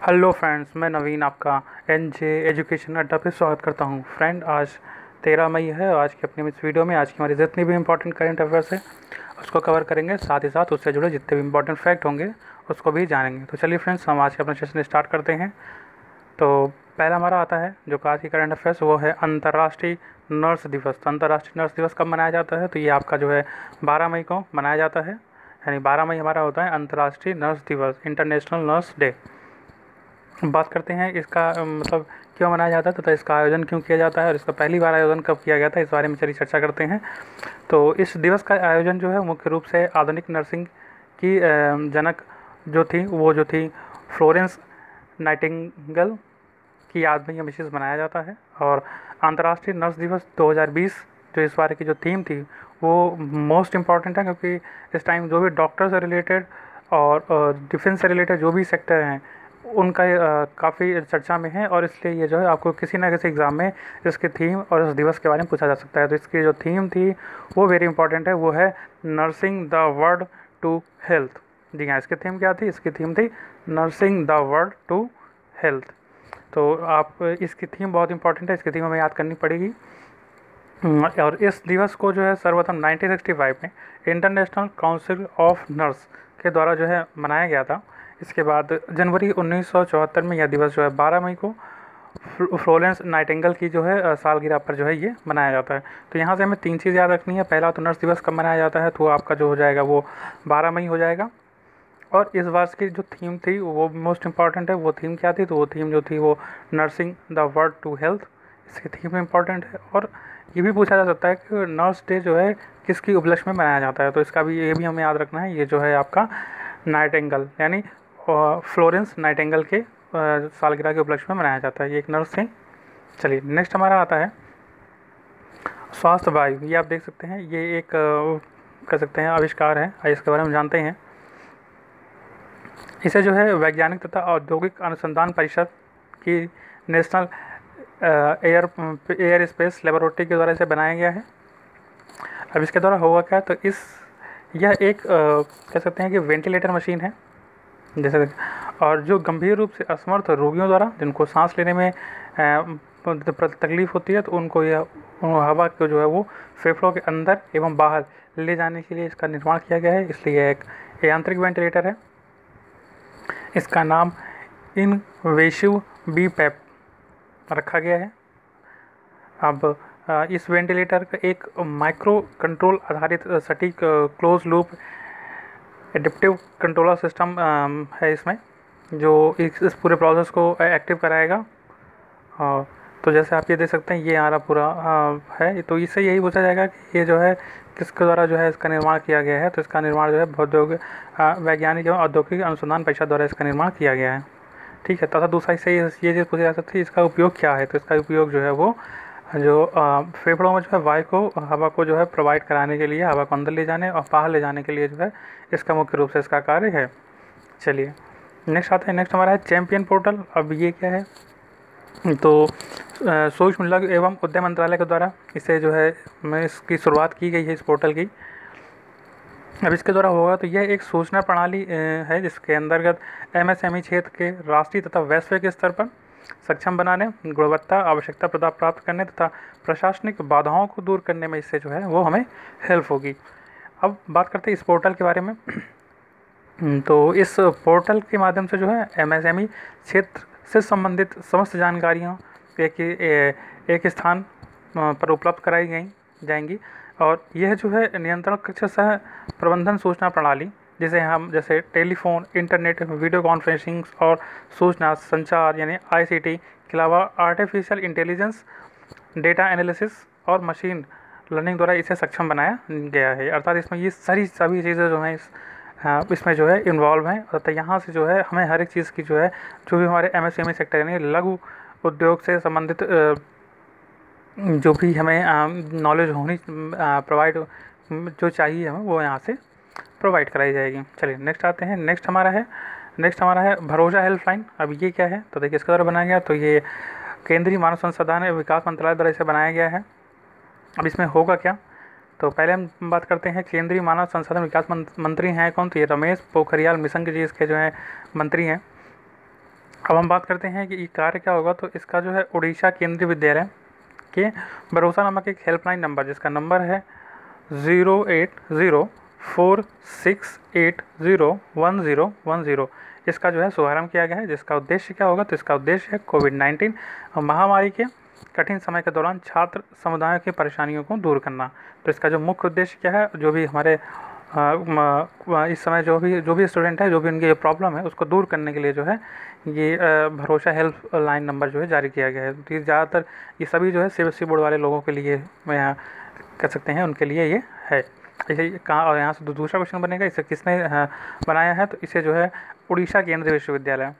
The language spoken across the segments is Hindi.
हेलो फ्रेंड्स, मैं नवीन आपका एनजे एजुकेशन अड्डा पे स्वागत करता हूँ। फ्रेंड, आज 13 मई है और आज की अपनी इस वीडियो में आज की हमारी जितनी भी इंपॉर्टेंट करंट अफेयर्स है उसको कवर करेंगे। साथ ही साथ उससे जुड़े जितने भी इंपॉर्टेंट फैक्ट होंगे उसको भी जानेंगे। तो चलिए फ्रेंड्स, हम आज के अपना सेशन स्टार्ट करते हैं। तो पहला हमारा आता है जो आज की करंट अफेयर्स, वो है अंतर्राष्ट्रीय नर्स दिवस। तो अंतर्राष्ट्रीय नर्स दिवस कब मनाया जाता है? तो ये आपका जो है 12 मई को मनाया जाता है। यानी 12 मई हमारा होता है अंतर्राष्ट्रीय नर्स दिवस, इंटरनेशनल नर्स डे। बात करते हैं इसका मतलब क्यों मनाया जाता है, तथा इसका आयोजन क्यों किया जाता है और इसका पहली बार आयोजन कब किया गया था, इस बारे में चलिए चर्चा करते हैं। तो इस दिवस का आयोजन जो है मुख्य रूप से आधुनिक नर्सिंग की जनक जो थी फ्लोरेंस नाइटिंगेल की याद में ये विशेष मनाया जाता है। और अंतर्राष्ट्रीय नर्स दिवस 2020 जो इस बार की जो थीम थी वो मोस्ट इम्पॉर्टेंट है, क्योंकि इस टाइम जो भी डॉक्टर से रिलेटेड और डिफेंस से रिलेटेड जो भी सेक्टर हैं उनका काफ़ी चर्चा में है, और इसलिए ये जो है आपको किसी ना किसी एग्ज़ाम में इसकी थीम और इस दिवस के बारे में पूछा जा सकता है। तो इसकी जो थीम थी वो वेरी इंपॉर्टेंट है, वो है nursing the world to health. जी हाँ, इसकी थीम क्या थी? इसकी थीम थी nursing the world to health. तो आप इसकी थीम बहुत इंपॉर्टेंट है, इसकी थीम हमें याद करनी पड़ेगी। और इस दिवस को जो है सर्वप्रथम 1965 में इंटरनेशनल काउंसिल ऑफ नर्स के द्वारा जो है मनाया गया था। इसके बाद जनवरी 1974 में यह दिवस जो है 12 मई को फ्लोरेंस नाइटिंगेल की जो है सालगिरह पर जो है ये मनाया जाता है। तो यहाँ से हमें 3 चीज़ याद रखनी है। पहला तो नर्स दिवस कब मनाया जाता है, तो आपका जो हो जाएगा वो 12 मई हो जाएगा। और इस वर्ष की जो थीम थी वो मोस्ट इम्पॉर्टेंट है। वो थीम क्या थी? तो वो थीम जो थी वो nursing the world to health, इसकी थीम इम्पॉर्टेंट है। और ये भी पूछा जा सकता है कि नर्स डे जो है किसकी उपलक्ष्य में मनाया जाता है, तो इसका भी ये भी हमें याद रखना है। ये जो है आपका नाइटिंगेल यानी फ्लोरेंस नाइटिंगेल के सालगिरह के उपलक्ष्य में मनाया जाता है। ये एक नर्स थी। चलिए नेक्स्ट हमारा आता है स्वास्थ्य वायु। ये आप देख सकते हैं, ये एक कह सकते हैं आविष्कार है, इसके बारे में जानते हैं। इसे जो है वैज्ञानिक तथा औद्योगिक अनुसंधान परिषद की नेशनल एयर स्पेस लेबोरेटरी के द्वारा इसे बनाया गया है। अब इसके द्वारा होगा क्या? तो यह एक कह सकते हैं कि वेंटिलेटर मशीन है जैसे, और जो गंभीर रूप से असमर्थ रोगियों द्वारा जिनको सांस लेने में तकलीफ होती है, तो उनको यह हवा को जो है वो फेफड़ों के अंदर एवं बाहर ले जाने के लिए इसका निर्माण किया गया है। इसलिए यह एक यांत्रिक वेंटिलेटर है। इसका नाम इनवेसिव बीपैप रखा गया है। अब इस वेंटिलेटर का एक माइक्रो कंट्रोल आधारित सटीक close loop adaptive controller system है इसमें, जो इस पूरे प्रोसेस को एक्टिव कराएगा। तो जैसे आप ये देख सकते हैं, ये हमारा पूरा है। तो इससे यही पूछा जाएगा कि ये जो है किसके द्वारा जो है इसका निर्माण किया गया है। तो इसका निर्माण जो है औद्योगिक वैज्ञानिक एवं औद्योगिक अनुसंधान परिषद द्वारा इसका निर्माण किया गया है। ठीक है। तथा दूसरा इससे ये चीज़ पूछी जा सकती है, इसका उपयोग क्या है? तो इसका उपयोग जो है वो जो फेफड़ों में जो है वायु को, हवा को जो है प्रोवाइड कराने के लिए, हवा को अंदर ले जाने और बाहर ले जाने के लिए जो है इसका मुख्य रूप से इसका कार्य है। चलिए नेक्स्ट आता है। नेक्स्ट हमारा है चैंपियन पोर्टल। अब ये क्या है? तो सूक्ष्म लघु एवं उद्यम मंत्रालय के द्वारा इसे जो है इसकी शुरुआत की गई है, इस पोर्टल की। अब इसके द्वारा होगा तो यह एक सूचना प्रणाली है जिसके अंतर्गत एमएसएमई क्षेत्र के राष्ट्रीय तथा वैश्विक स्तर पर सक्षम बनाने, गुणवत्ता आवश्यकता प्राप्त करने तथा प्रशासनिक बाधाओं को दूर करने में इससे जो है वो हमें हेल्प होगी। अब बात करते हैं इस पोर्टल के बारे में। तो इस पोर्टल के माध्यम से जो है एमएसएमई क्षेत्र से संबंधित समस्त जानकारियाँ एक स्थान पर उपलब्ध कराई जाएंगी। और यह जो है नियंत्रण कक्ष सह प्रबंधन सूचना प्रणाली, जिसे हम जैसे टेलीफोन, इंटरनेट, वीडियो कॉन्फ्रेंसिंग और सूचना संचार यानी आईसीटी के अलावा आर्टिफिशियल इंटेलिजेंस, डेटा एनालिसिस और मशीन लर्निंग द्वारा इसे सक्षम बनाया गया है। अर्थात इसमें ये सभी चीज़ें जो हैं इसमें जो है इन्वॉल्व हैं। अर्थात यहाँ से जो है हमें हर एक चीज़ की जो है जो भी हमारे एमएसएमई सेक्टर यानी लघु उद्योग से संबंधित जो भी हमें नॉलेज होनी प्रोवाइड जो चाहिए हमें वो यहाँ से प्रोवाइड कराई जाएगी। चलिए नेक्स्ट आते हैं। नेक्स्ट हमारा है भरोसा हेल्पलाइन। अब ये क्या है? तो देखिए इसके द्वारा बनाया गया, तो ये केंद्रीय मानव संसाधन एवं विकास मंत्रालय द्वारा इसे बनाया गया है। अब इसमें होगा क्या? तो पहले हम बात करते हैं केंद्रीय मानव संसाधन विकास मंत्री हैं कौन? तो ये रमेश पोखरियाल निशंक जी इसके जो है मंत्री हैं। अब हम बात करते हैं कि ये कार्य क्या होगा। तो इसका जो है उड़ीसा केंद्रीय विद्यालय के भरोसा नामक एक हेल्पलाइन नंबर, जिसका नंबर है 08046801010, इसका जो है शुभारंभ किया गया है। जिसका उद्देश्य क्या होगा, तो इसका उद्देश्य है कोविड-19 महामारी के कठिन समय के दौरान छात्र समुदायों की परेशानियों को दूर करना। तो इसका जो मुख्य उद्देश्य क्या है, जो भी हमारे इस समय जो भी स्टूडेंट है, जो भी उनकी प्रॉब्लम है, उसको दूर करने के लिए जो है ये भरोसा हेल्प लाइन नंबर जो है जारी किया गया है। तो ये ज़्यादातर ये सभी जो है सीबीएसई बोर्ड वाले लोगों के लिए यहाँ कह सकते हैं, उनके लिए ये है। इसे कहाँ, और यहाँ से दूसरा क्वेश्चन बनेगा, इसे किसने बनाया है, तो इसे जो है उड़ीसा केंद्रीय विश्वविद्यालय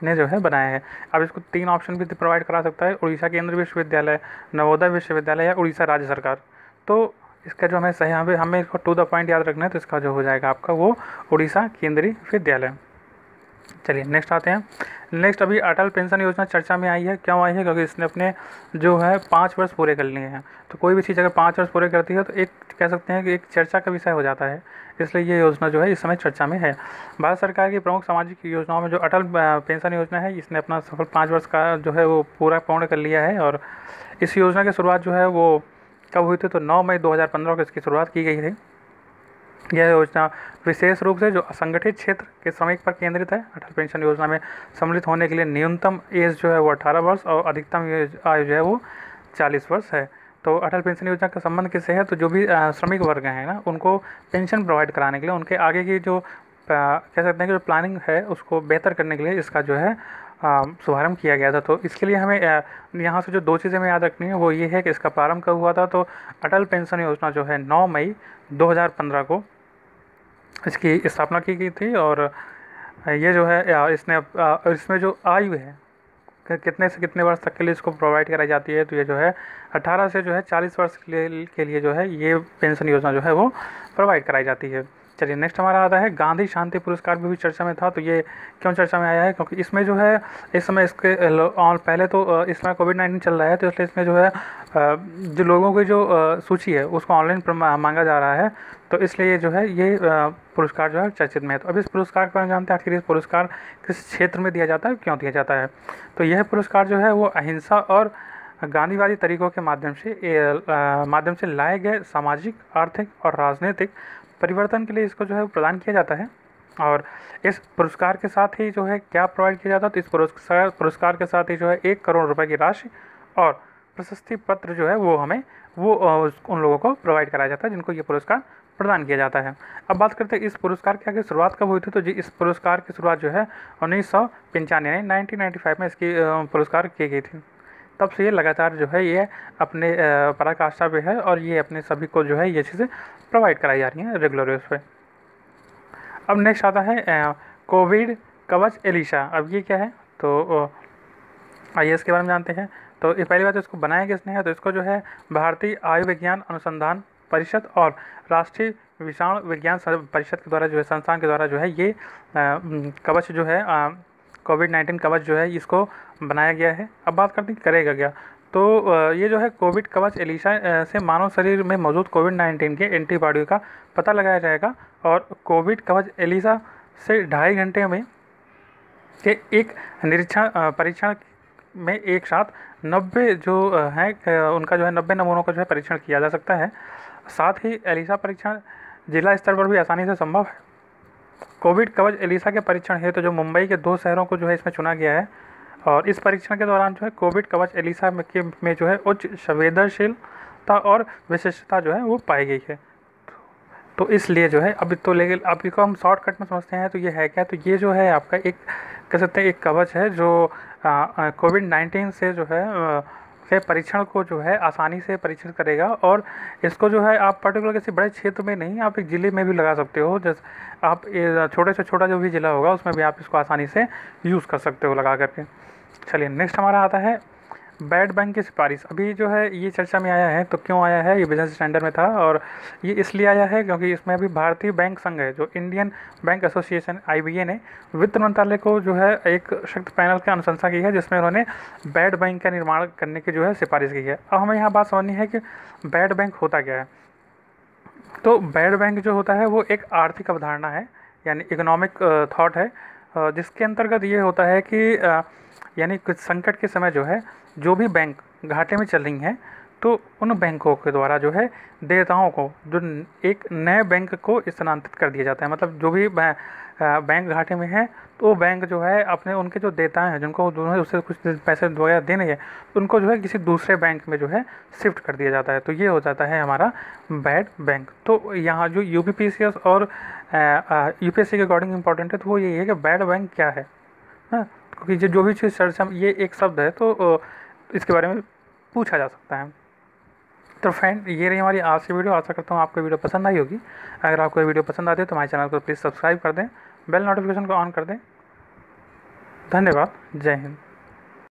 ने जो है बनाया है। अब इसको 3 ऑप्शन भी प्रोवाइड करा सकता है, उड़ीसा केंद्रीय विश्वविद्यालय, नवोदय विश्वविद्यालय या उड़ीसा राज्य सरकार। तो इसका जो हमें सही हमें इसको टू द पॉइंट याद रखना है, तो इसका जो हो जाएगा आपका वो उड़ीसा केंद्रीय विद्यालय। चलिए नेक्स्ट आते हैं। नेक्स्ट अभी अटल पेंशन योजना चर्चा में आई है। क्यों आई है, क्योंकि इसने अपने जो है 5 वर्ष पूरे कर लिए हैं। तो कोई भी चीज़ अगर 5 वर्ष पूरे करती है तो एक कह सकते हैं कि एक चर्चा का विषय हो जाता है, इसलिए ये योजना जो है इस समय चर्चा में है। भारत सरकार की प्रमुख सामाजिक योजनाओं में जो अटल पेंशन योजना है, इसने अपना सफल 5 वर्ष का जो है वो पूर्ण कर लिया है। और इस योजना की शुरुआत जो है वो कब हुई थी, तो 9 मई 2015 को इसकी शुरुआत की गई थी। यह योजना विशेष रूप से जो असंगठित क्षेत्र के श्रमिक पर केंद्रित है। अटल पेंशन योजना में सम्मिलित होने के लिए न्यूनतम एज जो है वो 18 वर्ष और अधिकतम आयु जो है वो 40 वर्ष है। तो अटल पेंशन योजना का संबंध किससे है, तो जो भी श्रमिक वर्ग हैं ना, उनको पेंशन प्रोवाइड कराने के लिए, उनके आगे की जो कह सकते हैं कि जो प्लानिंग है उसको बेहतर करने के लिए इसका जो है शुभारंभ किया गया था। तो इसके लिए हमें यहाँ से जो 2 चीज़ें हमें याद रखनी है वो ये है कि इसका प्रारंभ कब हुआ था। तो अटल पेंशन योजना जो है 9 मई 2015 को इसकी स्थापना की गई थी। और ये जो है इसमें जो आयु है कितने से कितने वर्ष तक के लिए इसको प्रोवाइड कराई जाती है, तो ये जो है 18 से जो है 40 वर्ष के लिए जो है ये पेंशन योजना जो है वो प्रोवाइड कराई जाती है। चलिए नेक्स्ट हमारा आता है गांधी शांति पुरस्कार भी चर्चा में था। तो ये क्यों चर्चा में आया है, क्योंकि इसमें जो है इस समय इसके और पहले तो इस समय कोविड-19 चल रहा है, तो इसलिए इसमें जो है जो लोगों की जो सूची है उसको ऑनलाइन मांगा जा रहा है। तो इसलिए जो है ये पुरस्कार जो है चर्चित में है। तो अब इस पुरस्कार के बारे में जानते हैं, आखिर इस पुरस्कार किस क्षेत्र में दिया जाता है, क्यों दिया जाता है। तो यह पुरस्कार जो है वो अहिंसा और गांधीवादी तरीकों के माध्यम से लाए गए सामाजिक, आर्थिक और राजनीतिक परिवर्तन के लिए इसको जो है प्रदान किया जाता है। और इस पुरस्कार के साथ ही जो है क्या प्रोवाइड किया जाता है, तो इस पुरस्कार के साथ ही जो है 1 करोड़ रुपए की राशि और प्रशस्ति पत्र जो है वो हमें उन लोगों को प्रोवाइड कराया जाता है जिनको ये पुरस्कार प्रदान किया जाता है। अब बात करते हैं इस पुरस्कार की आगे शुरुआत कब हुई थी। तो जी इस पुरस्कार की शुरुआत जो है 1995 यानी 1995 में इसकी पुरस्कार की गई थी। तब से ये लगातार जो है ये अपने पराकाष्ठा पे है और ये अपने सभी को जो है ये चीज़ें प्रोवाइड कराई जा रही हैं रेगुलर बेस पे। अब नेक्स्ट आता है कोविड कवच एलिशा। अब ये क्या है, तो आइए इसके बारे में जानते हैं। तो ये पहली बात, इसको बनाया किसने है, तो इसको जो है भारतीय आयुर्विज्ञान अनुसंधान परिषद और राष्ट्रीय विषाणु विज्ञान परिषद के द्वारा जो है, संस्थान के द्वारा जो है ये कवच जो है कोविड-19 कवच जो है इसको बनाया गया है। अब बात करते हैं करेगा क्या। तो ये जो है कोविड कवच एलिशा से मानव शरीर में मौजूद कोविड-19 के एंटीबॉडी का पता लगाया जाएगा। और कोविड कवच एलिशा से 2.5 घंटे में के एक परीक्षण में एक साथ 90 जो है उनका जो है 90 नमूनों का जो है परीक्षण किया जा सकता है। साथ ही एलिशा परीक्षण जिला स्तर पर भी आसानी से संभव है। कोविड कवच एलिशा के परीक्षण है तो जो मुंबई के 2 शहरों को जो है इसमें चुना गया है। और इस परीक्षण के दौरान जो है कोविड कवच एलिशा में जो है उच्च संवेदनशीलता और विशिष्टता जो है वो पाई गई है। तो इसलिए जो है लेकिन अभी को हम शॉर्टकट में समझते हैं तो ये है क्या, तो ये जो है आपका एक कह सकते हैं एक कवच है जो कोविड-19 से जो है के परीक्षण को जो है आसानी से परीक्षण करेगा। और इसको जो है आप पर्टिकुलर किसी बड़े क्षेत्र में नहीं, आप एक ज़िले में भी लगा सकते हो। जैसे आप छोटे से छोटा जो भी ज़िला होगा उसमें भी आप इसको आसानी से यूज़ कर सकते हो लगा करके। चलिए नेक्स्ट हमारा आता है बैड बैंक की सिफारिश। अभी जो है ये चर्चा में आया है, तो क्यों आया है, ये बिजनेस स्टैंडर्ड में था और ये इसलिए आया है क्योंकि इसमें अभी भारतीय बैंक संघ है जो इंडियन बैंक एसोसिएशन IBA ने वित्त मंत्रालय को जो है एक शक्त पैनल की अनुशंसा की है जिसमें उन्होंने बैड बैंक का निर्माण करने की जो है सिफारिश की है। अब हमें यहाँ बात समझनी है कि बैड बैंक होता क्या है। तो बैड बैंक जो होता है वो एक आर्थिक अवधारणा है, यानी इकोनॉमिक थॉट है जिसके अंतर्गत ये होता है कि यानी कुछ संकट के समय जो है जो भी बैंक घाटे में चल रही हैं तो उन बैंकों के द्वारा जो है देयताओं को जो एक नए बैंक को स्थानांतरित कर दिया जाता है। मतलब जो भी बैंक घाटे में है तो वो बैंक जो है अपने उनके जो देयताएं हैं जिनको जो है उससे कुछ पैसे वगैरह देने हैं उनको जो है किसी दूसरे बैंक में जो है शिफ्ट कर दिया जाता है। तो ये हो जाता है हमारा बैड बैंक। तो यहाँ जो यूपीपीसीएस और यूपीएससी के अकॉर्डिंग इंपॉर्टेंट है तो वो यही है कि बैड बैंक क्या है ना, क्योंकि जो भी चीज़ चर्चा ये एक शब्द है तो इसके बारे में पूछा जा सकता है। तो फ्रेंड ये रही हमारी आज की वीडियो। आशा करता हूँ आपको वीडियो पसंद आई होगी। अगर आपको ये वीडियो पसंद आती है तो हमारे चैनल को प्लीज़ सब्सक्राइब कर दें, बेल नोटिफिकेशन को ऑन कर दें। धन्यवाद। जय हिंद।